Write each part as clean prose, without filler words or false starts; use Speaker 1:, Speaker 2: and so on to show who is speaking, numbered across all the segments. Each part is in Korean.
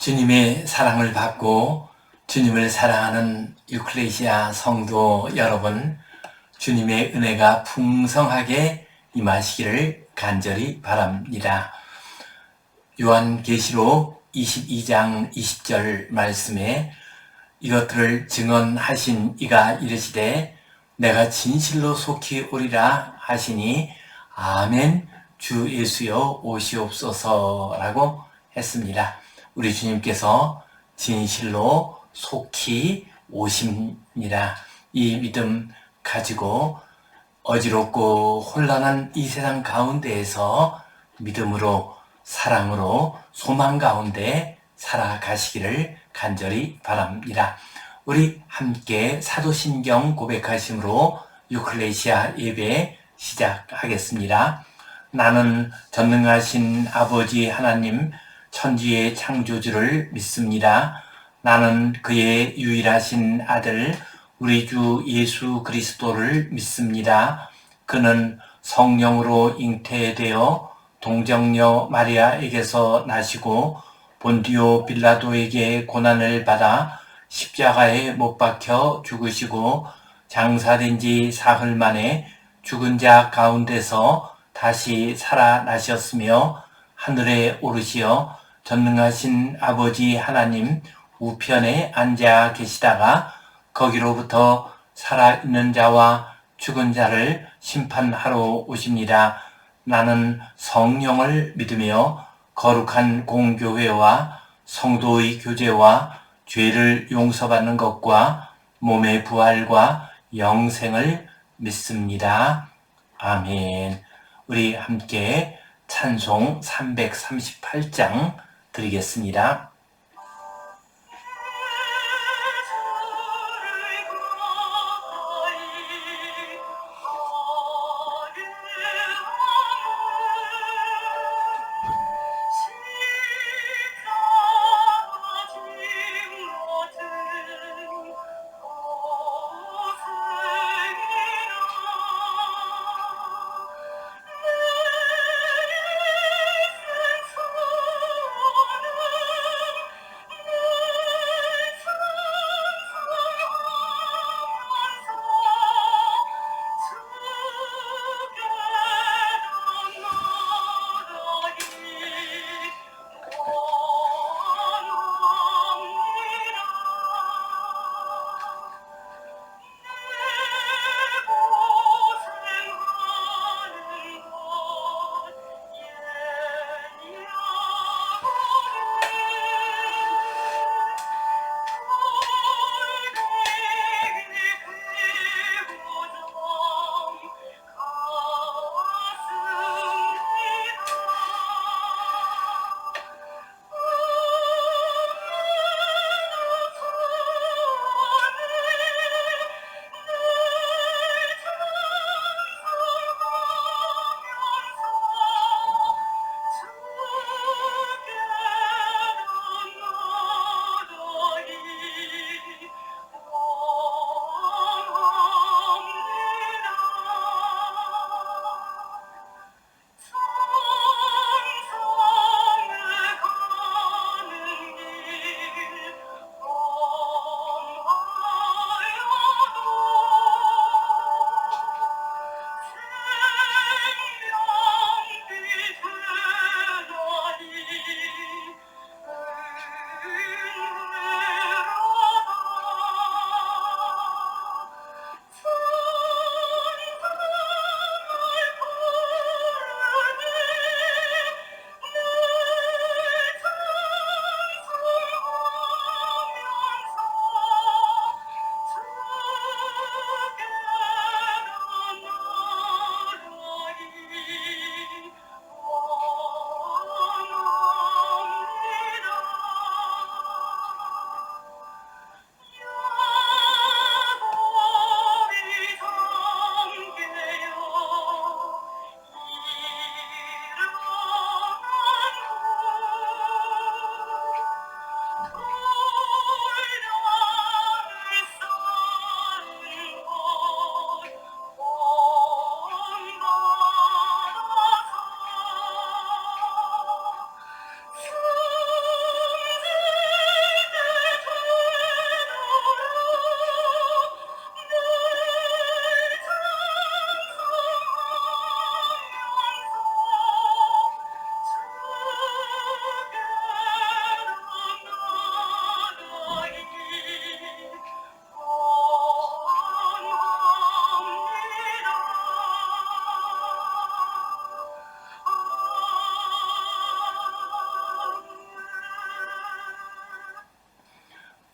Speaker 1: 주님의 사랑을 받고 주님을 사랑하는 유클레시아 성도 여러분, 주님의 은혜가 풍성하게 임하시기를 간절히 바랍니다. 요한계시록 22장 20절 말씀에 이것들을 증언하신 이가 이르시되 내가 진실로 속히 오리라 하시니 아멘 주 예수여 오시옵소서라고 했습니다. 우리 주님께서 진실로 속히 오십니다. 이 믿음 가지고 어지럽고 혼란한 이 세상 가운데에서 믿음으로 사랑으로 소망 가운데 살아가시기를 간절히 바랍니다. 우리 함께 사도신경 고백하심으로 유클레시아 예배 시작하겠습니다. 나는 전능하신 아버지 하나님 천지의 창조주를 믿습니다. 나는 그의 유일하신 아들 우리 주 예수 그리스도를 믿습니다. 그는 성령으로 잉태되어 동정녀 마리아에게서 나시고 본디오 빌라도에게 고난을 받아 십자가에 못 박혀 죽으시고 장사된 지 사흘 만에 죽은 자 가운데서 다시 살아나셨으며 하늘에 오르시어 전능하신 아버지 하나님 우편에 앉아 계시다가 거기로부터 살아있는 자와 죽은 자를 심판하러 오십니다. 나는 성령을 믿으며 거룩한 공교회와 성도의 교제와 죄를 용서받는 것과 몸의 부활과 영생을 믿습니다. 아멘. 우리 함께 찬송 338장 드리겠습니다.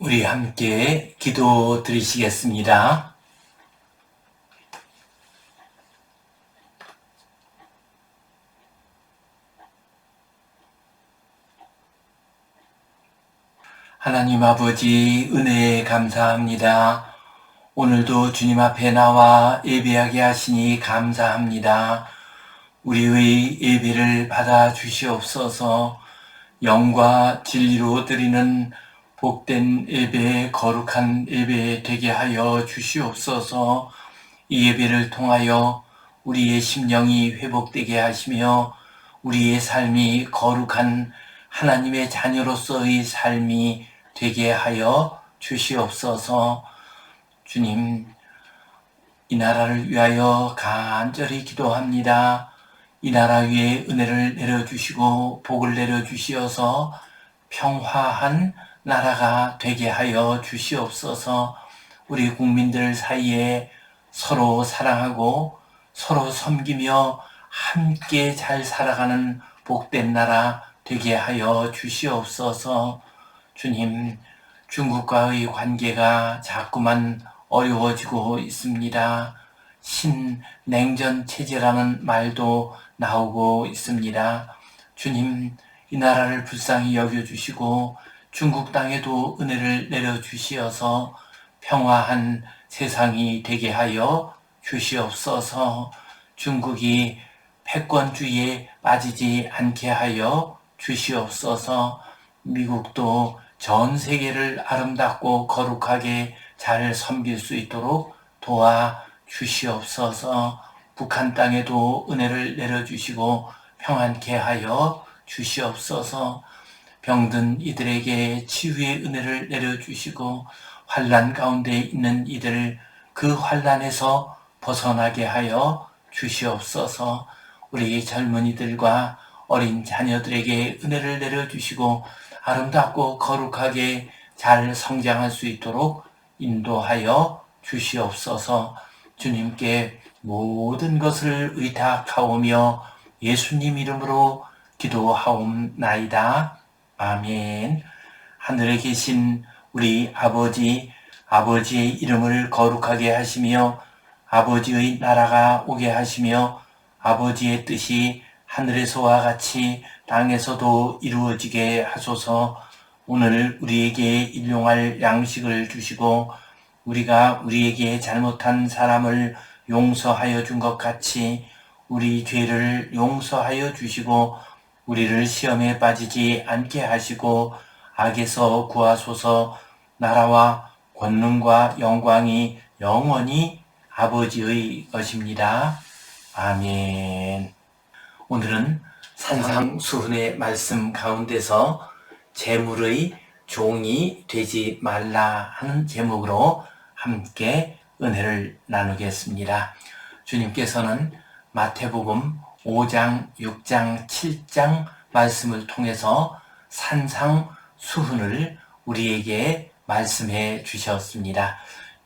Speaker 1: 우리 함께 기도 드리시겠습니다. 하나님 아버지, 은혜에 감사합니다. 오늘도 주님 앞에 나와 예배하게 하시니 감사합니다. 우리의 예배를 받아 주시옵소서. 영과 진리로 드리는 복된 예배, 거룩한 예배 되게 하여 주시옵소서. 이 예배를 통하여 우리의 심령이 회복되게 하시며 우리의 삶이 거룩한 하나님의 자녀로서의 삶이 되게 하여 주시옵소서. 주님, 이 나라를 위하여 간절히 기도합니다. 이 나라 위에 은혜를 내려주시고 복을 내려주시어서 평화한 나라가 되게 하여 주시옵소서. 우리 국민들 사이에 서로 사랑하고 서로 섬기며 함께 잘 살아가는 복된 나라 되게 하여 주시옵소서. 주님, 중국과의 관계가 자꾸만 어려워지고 있습니다. 신냉전 체제라는 말도 나오고 있습니다. 주님, 이 나라를 불쌍히 여겨주시고 중국 땅에도 은혜를 내려주시어서 평화한 세상이 되게 하여 주시옵소서. 중국이 패권주의에 빠지지 않게 하여 주시옵소서. 미국도 전 세계를 아름답고 거룩하게 잘 섬길 수 있도록 도와 주시옵소서. 북한 땅에도 은혜를 내려주시고 평안케 하여 주시옵소서. 병든 이들에게 치유의 은혜를 내려주시고 환난 가운데 있는 이들 그 환난에서 벗어나게 하여 주시옵소서. 우리 젊은이들과 어린 자녀들에게 은혜를 내려주시고 아름답고 거룩하게 잘 성장할 수 있도록 인도하여 주시옵소서. 주님께 모든 것을 의탁하오며 예수님 이름으로 기도하옵나이다. 아멘. 하늘에 계신 우리 아버지, 아버지의 이름을 거룩하게 하시며 아버지의 나라가 오게 하시며 아버지의 뜻이 하늘에서와 같이 땅에서도 이루어지게 하소서. 오늘 우리에게 일용할 양식을 주시고 우리가 우리에게 잘못한 사람을 용서하여 준 것 같이 우리 죄를 용서하여 주시고 우리를 시험에 빠지지 않게 하시고 악에서 구하소서. 나라와 권능과 영광이 영원히 아버지의 것입니다. 아멘. 오늘은 산상수훈의 말씀 가운데서 재물의 종이 되지 말라 하는 제목으로 함께 은혜를 나누겠습니다. 주님께서는 마태복음 5장, 6장, 7장 말씀을 통해서 산상수훈을 우리에게 말씀해 주셨습니다.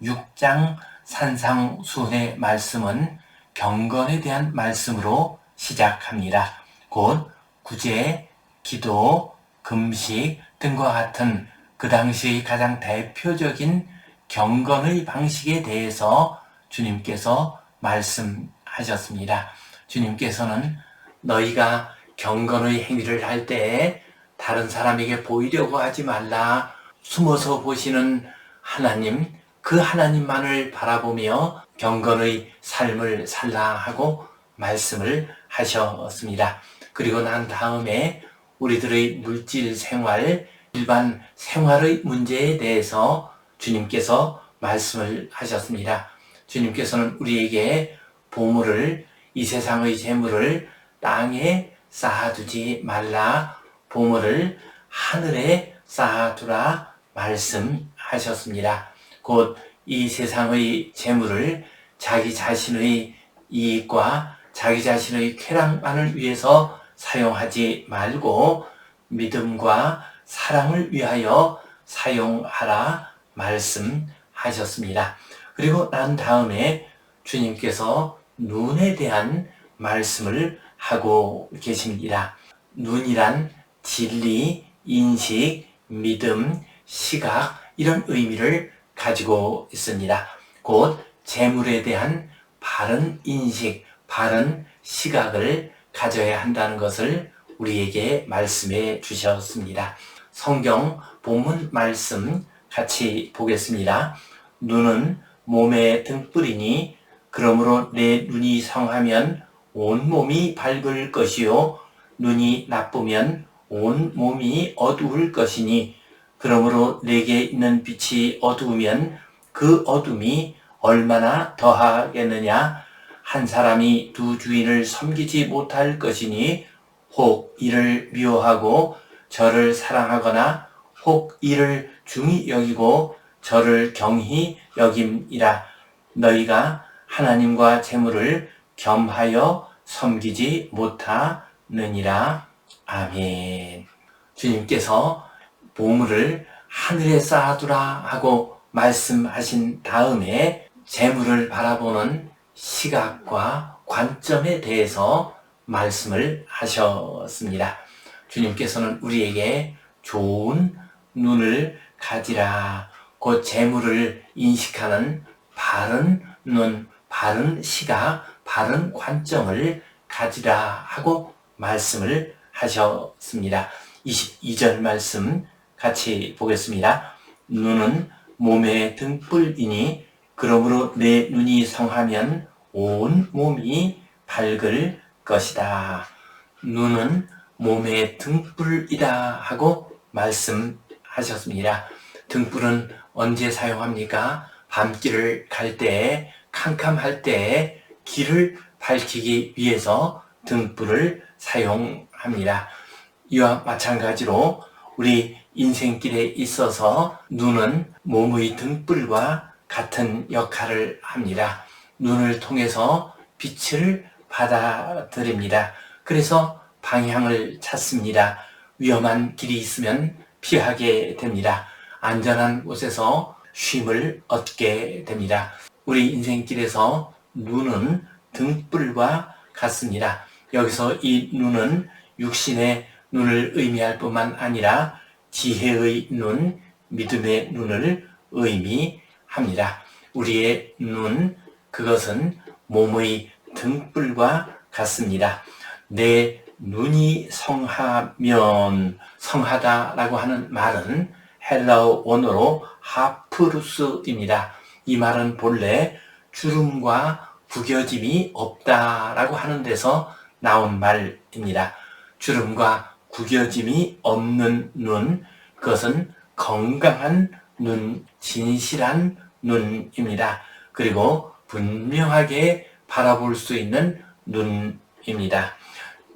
Speaker 1: 6장 산상수훈의 말씀은 경건에 대한 말씀으로 시작합니다. 곧 구제, 기도, 금식 등과 같은 그 당시 가장 대표적인 경건의 방식에 대해서 주님께서 말씀하셨습니다. 주님께서는 너희가 경건의 행위를 할 때에 다른 사람에게 보이려고 하지 말라. 숨어서 보시는 하나님, 그 하나님만을 바라보며 경건의 삶을 살라 하고 말씀을 하셨습니다. 그리고 난 다음에 우리들의 물질 생활, 일반 생활의 문제에 대해서 주님께서 말씀을 하셨습니다. 주님께서는 우리에게 보물을, 이 세상의 재물을 땅에 쌓아두지 말라, 보물을 하늘에 쌓아두라 말씀하셨습니다. 곧 이 세상의 재물을 자기 자신의 이익과 자기 자신의 쾌락만을 위해서 사용하지 말고 믿음과 사랑을 위하여 사용하라 말씀하셨습니다. 그리고 난 다음에 주님께서 눈에 대한 말씀을 하고 계십니다. 눈이란 진리, 인식, 믿음, 시각 이런 의미를 가지고 있습니다. 곧 재물에 대한 바른 인식, 바른 시각을 가져야 한다는 것을 우리에게 말씀해 주셨습니다. 성경 본문 말씀 같이 보겠습니다. 눈은 몸의 등불이니 그러므로 내 눈이 성하면 온 몸이 밝을 것이요 눈이 나쁘면 온 몸이 어두울 것이니 그러므로 내게 있는 빛이 어두우면 그 어둠이 얼마나 더하겠느냐. 한 사람이 두 주인을 섬기지 못할 것이니 혹 이를 미워하고 저를 사랑하거나 혹 이를 중히 여기고 저를 경히 여김이라. 너희가 하나님과 재물을 겸하여 섬기지 못하느니라. 아멘. 주님께서 보물을 하늘에 쌓아두라 하고 말씀하신 다음에 재물을 바라보는 시각과 관점에 대해서 말씀을 하셨습니다. 주님께서는 우리에게 좋은 눈을 가지라, 곧 재물을 인식하는 바른 눈, 바른 시각, 바른 관점을 가지라 하고 말씀을 하셨습니다. 22절 말씀 같이 보겠습니다. 눈은 몸의 등불이니 그러므로 내 눈이 성하면 온 몸이 밝을 것이다. 눈은 몸의 등불이다 하고 말씀하셨습니다. 등불은 언제 사용합니까? 밤길을 갈 때, 캄캄할 때 길을 밝히기 위해서 등불을 사용합니다. 이와 마찬가지로 우리 인생길에 있어서 눈은 몸의 등불과 같은 역할을 합니다. 눈을 통해서 빛을 받아들입니다. 그래서 방향을 찾습니다. 위험한 길이 있으면 피하게 됩니다. 안전한 곳에서 쉼을 얻게 됩니다. 우리 인생길에서 눈은 등불과 같습니다. 여기서 이 눈은 육신의 눈을 의미할 뿐만 아니라 지혜의 눈, 믿음의 눈을 의미합니다. 우리의 눈, 그것은 몸의 등불과 같습니다. 내 눈이 성하면, 성하다라고 하는 말은 헬라어 원어로 하프루스입니다. 이 말은 본래 주름과 구겨짐이 없다라고 하는 데서 나온 말입니다. 주름과 구겨짐이 없는 눈, 그것은 건강한 눈, 진실한 눈입니다. 그리고 분명하게 바라볼 수 있는 눈입니다.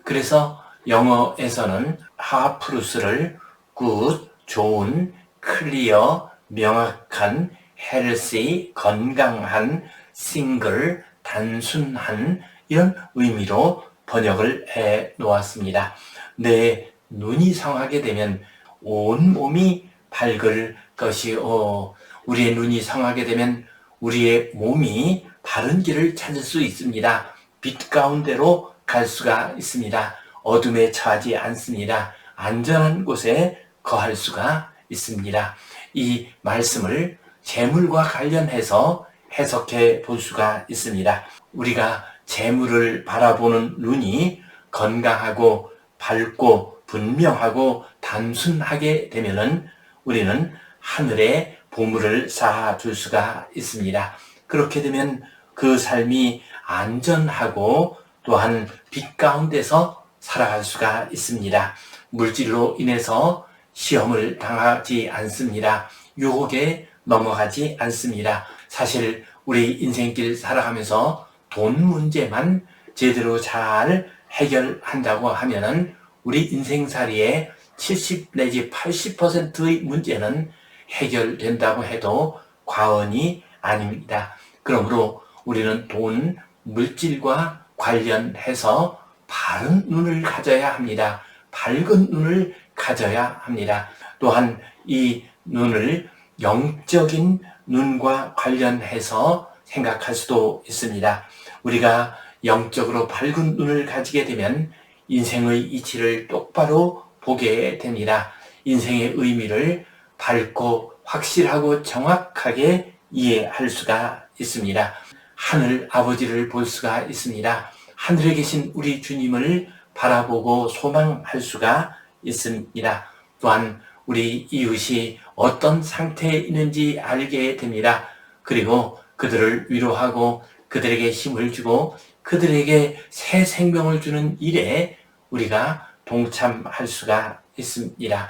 Speaker 1: 그래서 영어에서는 하프루스를 good, 좋은, 클리어, 명확한, healthy, 건강한, single, 단순한 이런 의미로 번역을 해 놓았습니다. 내 눈이 성하게 되면 온 몸이 밝을 것이오. 우리의 눈이 성하게 되면 우리의 몸이 바른 길을 찾을 수 있습니다. 빛 가운데로 갈 수가 있습니다. 어둠에 처하지 않습니다. 안전한 곳에 거할 수가 있습니다. 이 말씀을 재물과 관련해서 해석해 볼 수가 있습니다. 우리가 재물을 바라보는 눈이 건강하고 밝고 분명하고 단순하게 되면은 우리는 하늘에 보물을 쌓아둘 수가 있습니다. 그렇게 되면 그 삶이 안전하고 또한 빛 가운데서 살아갈 수가 있습니다. 물질로 인해서 시험을 당하지 않습니다. 유혹에 넘어가지 않습니다. 사실 우리 인생길 살아가면서 돈 문제만 제대로 잘 해결한다고 하면은 우리 인생살이의 70 내지 80%의 문제는 해결된다고 해도 과언이 아닙니다. 그러므로 우리는 돈, 물질과 관련해서 바른 눈을 가져야 합니다. 밝은 눈을 가져야 합니다. 또한 이 눈을 영적인 눈과 관련해서 생각할 수도 있습니다. 우리가 영적으로 밝은 눈을 가지게 되면 인생의 이치를 똑바로 보게 됩니다. 인생의 의미를 밝고 확실하고 정확하게 이해할 수가 있습니다. 하늘 아버지를 볼 수가 있습니다. 하늘에 계신 우리 주님을 바라보고 소망할 수가 있습니다. 또한 우리 이웃이 어떤 상태에 있는지 알게 됩니다. 그리고 그들을 위로하고 그들에게 힘을 주고 그들에게 새 생명을 주는 일에 우리가 동참할 수가 있습니다.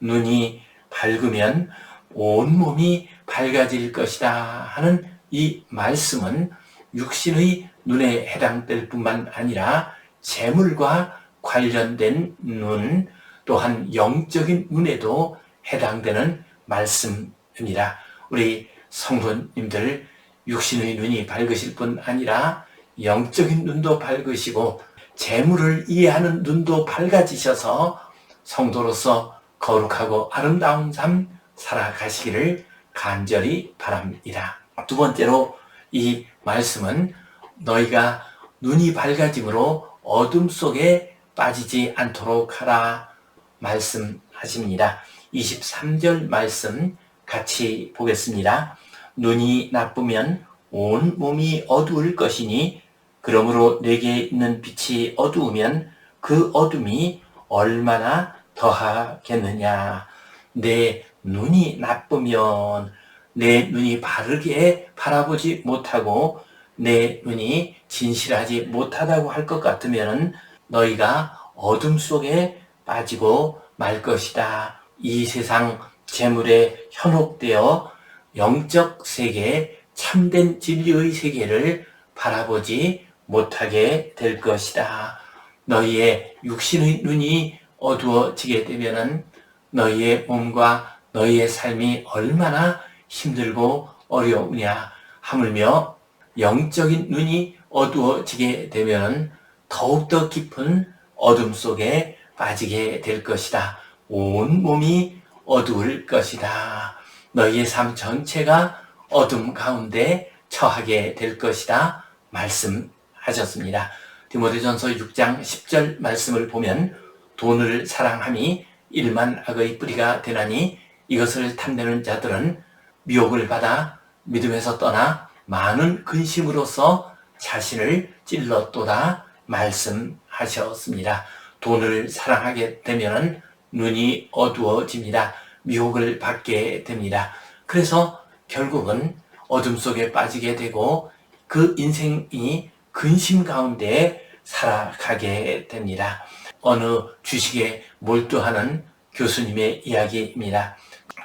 Speaker 1: 눈이 밝으면 온몸이 밝아질 것이다 하는 이 말씀은 육신의 눈에 해당될 뿐만 아니라 재물과 관련된 눈, 또한 영적인 눈에도 해당되는 말씀입니다. 우리 성도님들 육신의 눈이 밝으실 뿐 아니라 영적인 눈도 밝으시고 재물을 이해하는 눈도 밝아지셔서 성도로서 거룩하고 아름다운 삶 살아가시기를 간절히 바랍니다. 두 번째로 이 말씀은 너희가 눈이 밝아짐으로 어둠 속에 빠지지 않도록 하라 말씀하십니다. 23절 말씀 같이 보겠습니다. 눈이 나쁘면 온 몸이 어두울 것이니 그러므로 내게 있는 빛이 어두우면 그 어둠이 얼마나 더하겠느냐. 내 눈이 나쁘면 내 눈이 바르게 바라보지 못하고 내 눈이 진실하지 못하다고 할 것 같으면 너희가 어둠 속에 빠지고 말 것이다. 이 세상 재물에 현혹되어 영적 세계, 참된 진리의 세계를 바라보지 못하게 될 것이다. 너희의 육신의 눈이 어두워지게 되면 너희의 몸과 너희의 삶이 얼마나 힘들고 어려우냐. 하물며 영적인 눈이 어두워지게 되면 더욱더 깊은 어둠 속에 빠지게 될 것이다. 온 몸이 어두울 것이다. 너희의 삶 전체가 어둠 가운데 처하게 될 것이다 말씀하셨습니다. 디모데전서 6장 10절 말씀을 보면 돈을 사랑함이 일만 악의 뿌리가 되나니 이것을 탐내는 자들은 미혹을 받아 믿음에서 떠나 많은 근심으로써 자신을 찔렀도다 말씀하셨습니다. 돈을 사랑하게 되면 눈이 어두워집니다. 미혹을 받게 됩니다. 그래서 결국은 어둠 속에 빠지게 되고 그 인생이 근심 가운데 살아가게 됩니다. 어느 주식에 몰두하는 교수님의 이야기입니다.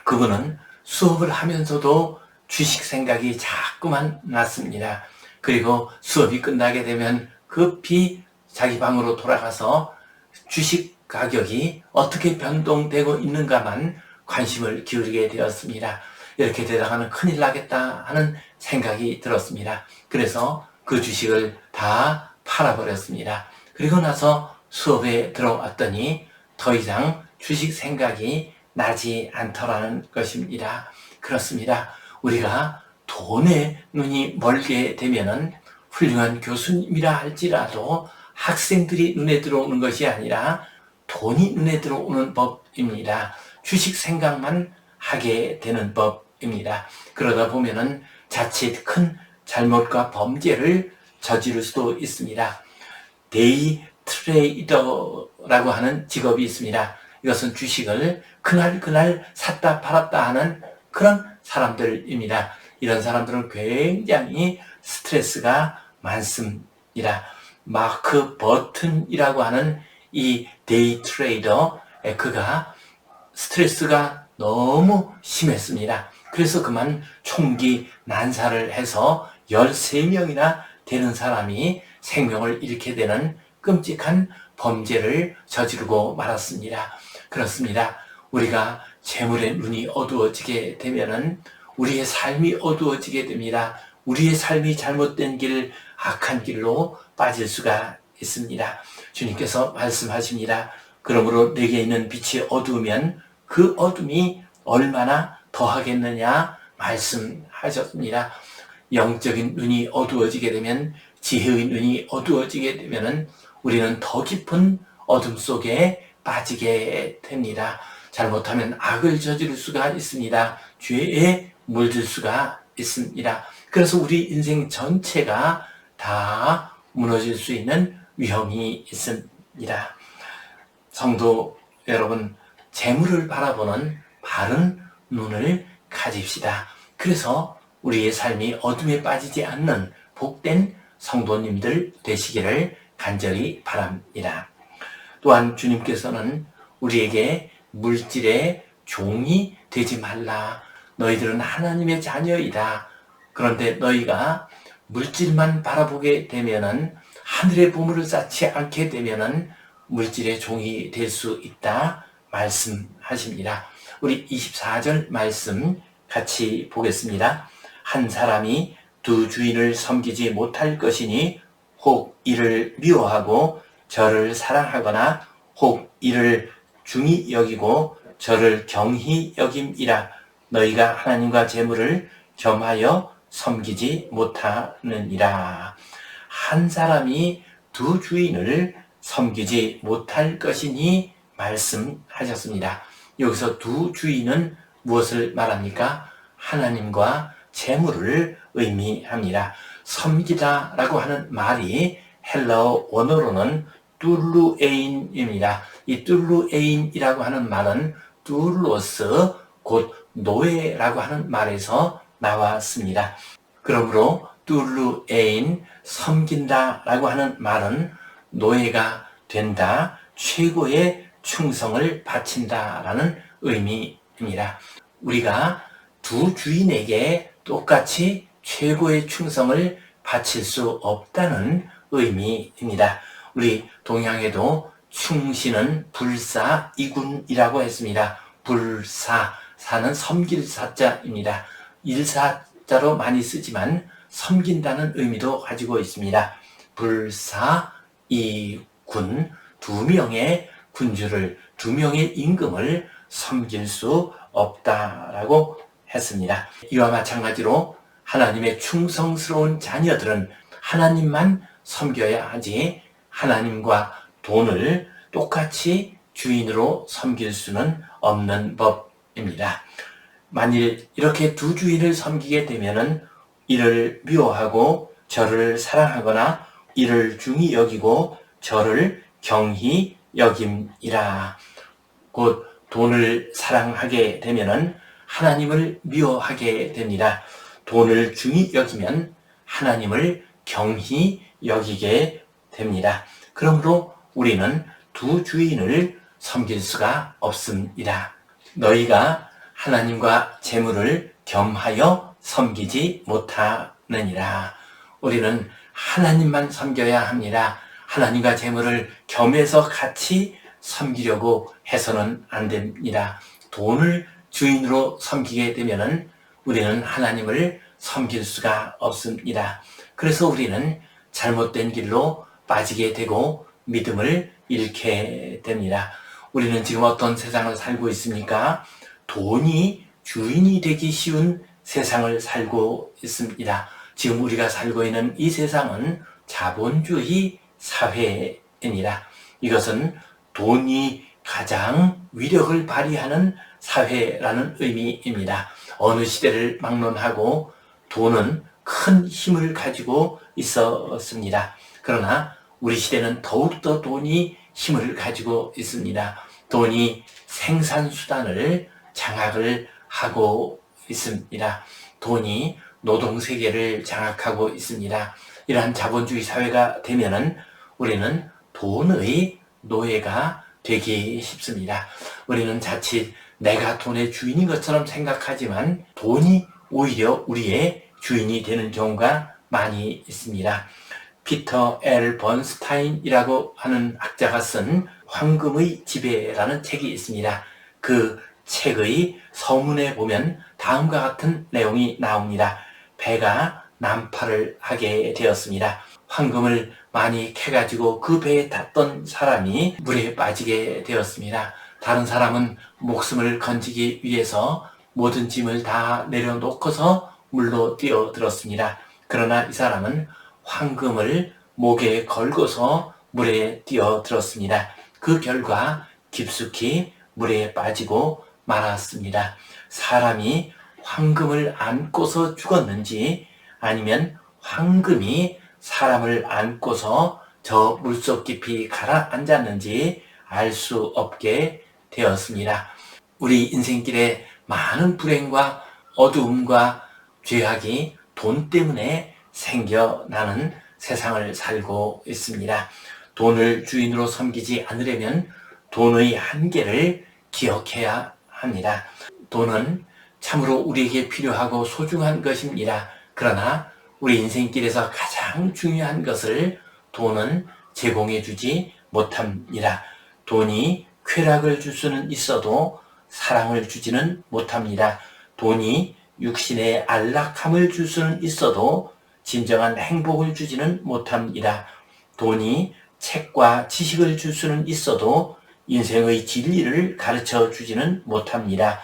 Speaker 1: 그분은 수업을 하면서도 주식 생각이 자꾸만 났습니다. 그리고 수업이 끝나게 되면 급히 자기 방으로 돌아가서 주식 가격이 어떻게 변동되고 있는가만 관심을 기울이게 되었습니다. 이렇게 되다가는 큰일 나겠다 하는 생각이 들었습니다. 그래서 그 주식을 다 팔아버렸습니다. 그리고 나서 수업에 들어왔더니 더 이상 주식 생각이 나지 않더라는 것입니다. 그렇습니다. 우리가 돈에 눈이 멀게 되면은 훌륭한 교수님이라 할지라도 학생들이 눈에 들어오는 것이 아니라 돈이 눈에 들어오는 법입니다. 주식 생각만 하게 되는 법입니다. 그러다 보면은 자칫 큰 잘못과 범죄를 저지를 수도 있습니다. 데이 트레이더라고 하는 직업이 있습니다. 이것은 주식을 그날 샀다 팔았다 하는 그런 사람들입니다. 이런 사람들은 굉장히 스트레스가 많습니다. 마크 버튼이라고 하는 이 데이 트레이더, 그가 스트레스가 너무 심했습니다. 그래서 그만 총기 난사를 해서 13명이나 되는 사람이 생명을 잃게 되는 끔찍한 범죄를 저지르고 말았습니다. 그렇습니다. 우리가 재물의 눈이 어두워지게 되면은 우리의 삶이 어두워지게 됩니다. 우리의 삶이 잘못된 길, 악한 길로 빠질 수가 있습니다. 주님께서 말씀하십니다. 그러므로 내게 있는 빛이 어두우면 그 어둠이 얼마나 더하겠느냐 말씀하셨습니다. 영적인 눈이 어두워지게 되면, 지혜의 눈이 어두워지게 되면은 우리는 더 깊은 어둠 속에 빠지게 됩니다. 잘못하면 악을 저지를 수가 있습니다. 죄에 물들 수가 있습니다. 그래서 우리 인생 전체가 다 무너질 수 있는 위험이 있습니다. 성도 여러분, 재물을 바라보는 바른 눈을 가집시다. 그래서 우리의 삶이 어둠에 빠지지 않는 복된 성도님들 되시기를 간절히 바랍니다. 또한 주님께서는 우리에게 물질의 종이 되지 말라. 너희들은 하나님의 자녀이다. 그런데 너희가 물질만 바라보게 되면은, 하늘의 보물을 쌓지 않게 되면은 물질의 종이 될 수 있다 말씀하십니다. 우리 24절 말씀 같이 보겠습니다. 한 사람이 두 주인을 섬기지 못할 것이니 혹 이를 미워하고 저를 사랑하거나 혹 이를 중히 여기고 저를 경히 여김이라. 너희가 하나님과 재물을 겸하여 섬기지 못하느니라. 한 사람이 두 주인을 섬기지 못할 것이니 말씀하셨습니다. 여기서 두 주인은 무엇을 말합니까? 하나님과 재물을 의미합니다. 섬기다라고 하는 말이 헬라어 원어로는 툴루에인입니다. 이 툴루에인이라고 하는 말은 툴로스, 곧 노예라고 하는 말에서 나왔습니다. 그러므로 툴루에인, 섬긴다라고 하는 말은 노예가 된다, 최고의 충성을 바친다라는 의미입니다. 우리가 두 주인에게 똑같이 최고의 충성을 바칠 수 없다는 의미입니다. 우리 동양에도 충신은 불사 이군이라고 했습니다. 불사, 사는 섬길 사자입니다. 일사자로 많이 쓰지만 섬긴다는 의미도 가지고 있습니다. 불사 이군, 두 명의 군주를, 두 명의 임금을 섬길 수 없다라고 했습니다. 이와 마찬가지로 하나님의 충성스러운 자녀들은 하나님만 섬겨야 하지, 하나님과 돈을 똑같이 주인으로 섬길 수는 없는 법입니다. 만일 이렇게 두 주인을 섬기게 되면은 이를 미워하고 저를 사랑하거나 이를 중히 여기고 저를 경히 여김이라. 곧 돈을 사랑하게 되면은 하나님을 미워하게 됩니다. 돈을 중히 여기면 하나님을 경히 여기게 됩니다. 그러므로 우리는 두 주인을 섬길 수가 없습니다. 너희가 하나님과 재물을 겸하여 섬기지 못하느니라. 우리는 하나님만 섬겨야 합니다. 하나님과 재물을 겸해서 같이 섬기려고 해서는 안 됩니다. 돈을 주인으로 섬기게 되면은 우리는 하나님을 섬길 수가 없습니다. 그래서 우리는 잘못된 길로 빠지게 되고 믿음을 잃게 됩니다. 우리는 지금 어떤 세상을 살고 있습니까? 돈이 주인이 되기 쉬운 세상을 살고 있습니다. 지금 우리가 살고 있는 이 세상은 자본주의 사회입니다. 이것은 돈이 가장 위력을 발휘하는 사회라는 의미입니다. 어느 시대를 막론하고 돈은 큰 힘을 가지고 있었습니다. 그러나 우리 시대는 더욱더 돈이 힘을 가지고 있습니다. 돈이 생산수단을 장악을 하고 있습니다. 돈이 노동세계를 장악하고 있습니다. 이러한 자본주의 사회가 되면은 우리는 돈의 노예가 되기 쉽습니다. 우리는 자칫 내가 돈의 주인인 것처럼 생각하지만 돈이 오히려 우리의 주인이 되는 경우가 많이 있습니다. 피터 L. 번스타인이라고 하는 학자가 쓴 황금의 지배라는 책이 있습니다. 그 책의 서문에 보면 다음과 같은 내용이 나옵니다. 배가 난파를 하게 되었습니다. 황금을 많이 캐가지고 그 배에 탔던 사람이 물에 빠지게 되었습니다. 다른 사람은 목숨을 건지기 위해서 모든 짐을 다 내려놓고서 물로 뛰어들었습니다. 그러나 이 사람은 황금을 목에 걸고서 물에 뛰어들었습니다. 그 결과 깊숙이 물에 빠지고 말았습니다. 사람이 황금을 안고서 죽었는지 아니면 황금이 사람을 안고서 저 물속 깊이 가라앉았는지 알 수 없게 되었습니다. 우리 인생길에 많은 불행과 어두움과 죄악이 돈 때문에 생겨나는 세상을 살고 있습니다. 돈을 주인으로 섬기지 않으려면 돈의 한계를 기억해야 합니다. 돈은 참으로 우리에게 필요하고 소중한 것입니다. 그러나 우리 인생길에서 가장 중요한 것을 돈은 제공해 주지 못합니다. 돈이 쾌락을 줄 수는 있어도 사랑을 주지는 못합니다. 돈이 육신의 안락함을 줄 수는 있어도 진정한 행복을 주지는 못합니다. 돈이 책과 지식을 줄 수는 있어도 인생의 진리를 가르쳐 주지는 못합니다.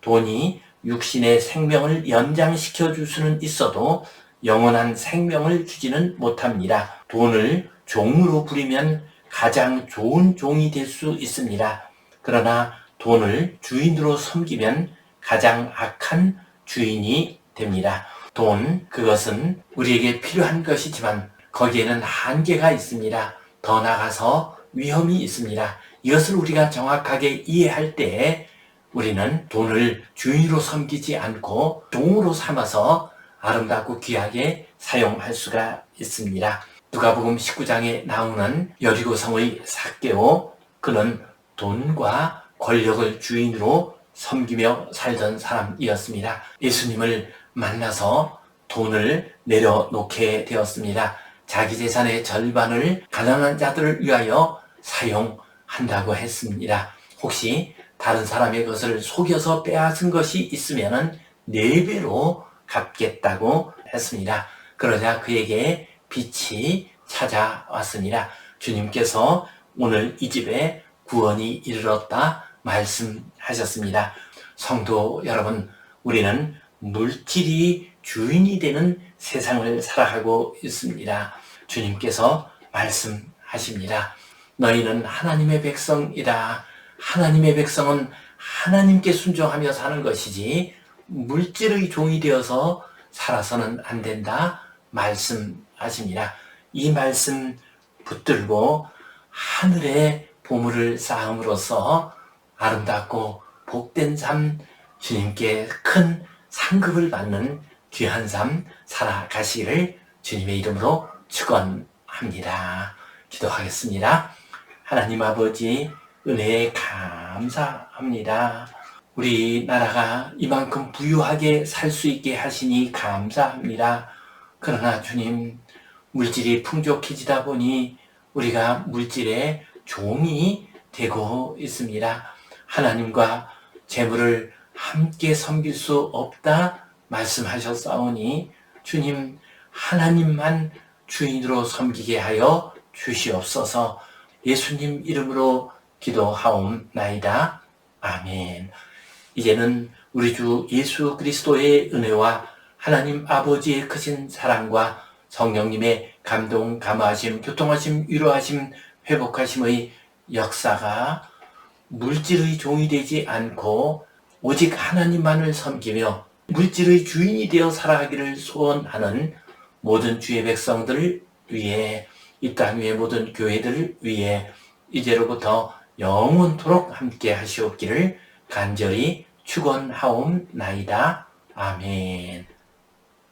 Speaker 1: 돈이 육신의 생명을 연장시켜 줄 수는 있어도 영원한 생명을 주지는 못합니다. 돈을 종으로 부리면 가장 좋은 종이 될 수 있습니다. 그러나 돈을 주인으로 섬기면 가장 악한 주인이 됩니다. 돈, 그것은 우리에게 필요한 것이지만 거기에는 한계가 있습니다. 더 나아가서 위험이 있습니다. 이것을 우리가 정확하게 이해할 때 우리는 돈을 주인으로 섬기지 않고 종으로 삼아서 아름답고 귀하게 사용할 수가 있습니다. 누가복음 19장에 나오는 여리고성의 삭개오, 그는 돈과 권력을 주인으로 섬기며 살던 사람이었습니다. 예수님을 만나서 돈을 내려놓게 되었습니다. 자기 재산의 절반을 가난한 자들을 위하여 사용한다고 했습니다. 혹시 다른 사람의 것을 속여서 빼앗은 것이 있으면 4배로 갚겠다고 했습니다. 그러자 그에게 빛이 찾아왔습니다. 주님께서 오늘 이 집에 구원이 이르렀다 말씀하셨습니다. 성도 여러분, 우리는 물질이 주인이 되는 세상을 살아가고 있습니다. 주님께서 말씀하십니다. 너희는 하나님의 백성이다. 하나님의 백성은 하나님께 순종하며 사는 것이지 물질의 종이 되어서 살아서는 안 된다 말씀하십니다. 이 말씀 붙들고 하늘의 보물을 쌓음으로써 아름답고 복된 삶, 주님께 큰 상급을 받는 귀한 삶 살아가시기를 주님의 이름으로 축원합니다. 기도하겠습니다. 하나님 아버지, 은혜에 감사합니다. 우리나라가 이만큼 부유하게 살 수 있게 하시니 감사합니다. 그러나 주님, 물질이 풍족해지다 보니 우리가 물질의 종이 되고 있습니다. 하나님과 재물을 함께 섬길 수 없다 말씀하셨사오니 주님, 하나님만 주인으로 섬기게 하여 주시옵소서. 예수님 이름으로 기도하옵나이다. 아멘. 이제는 우리 주 예수 그리스도의 은혜와 하나님 아버지의 크신 사랑과 성령님의 감동, 감화하심, 교통하심, 위로하심, 회복하심의 역사가 물질의 종이 되지 않고 오직 하나님만을 섬기며 물질의 주인이 되어 살아가기를 소원하는 모든 주의 백성들을 위해, 이 땅 위의 모든 교회들을 위해 이제로부터 영원토록 함께 하시옵기를 간절히 축원하옵나이다. 아멘.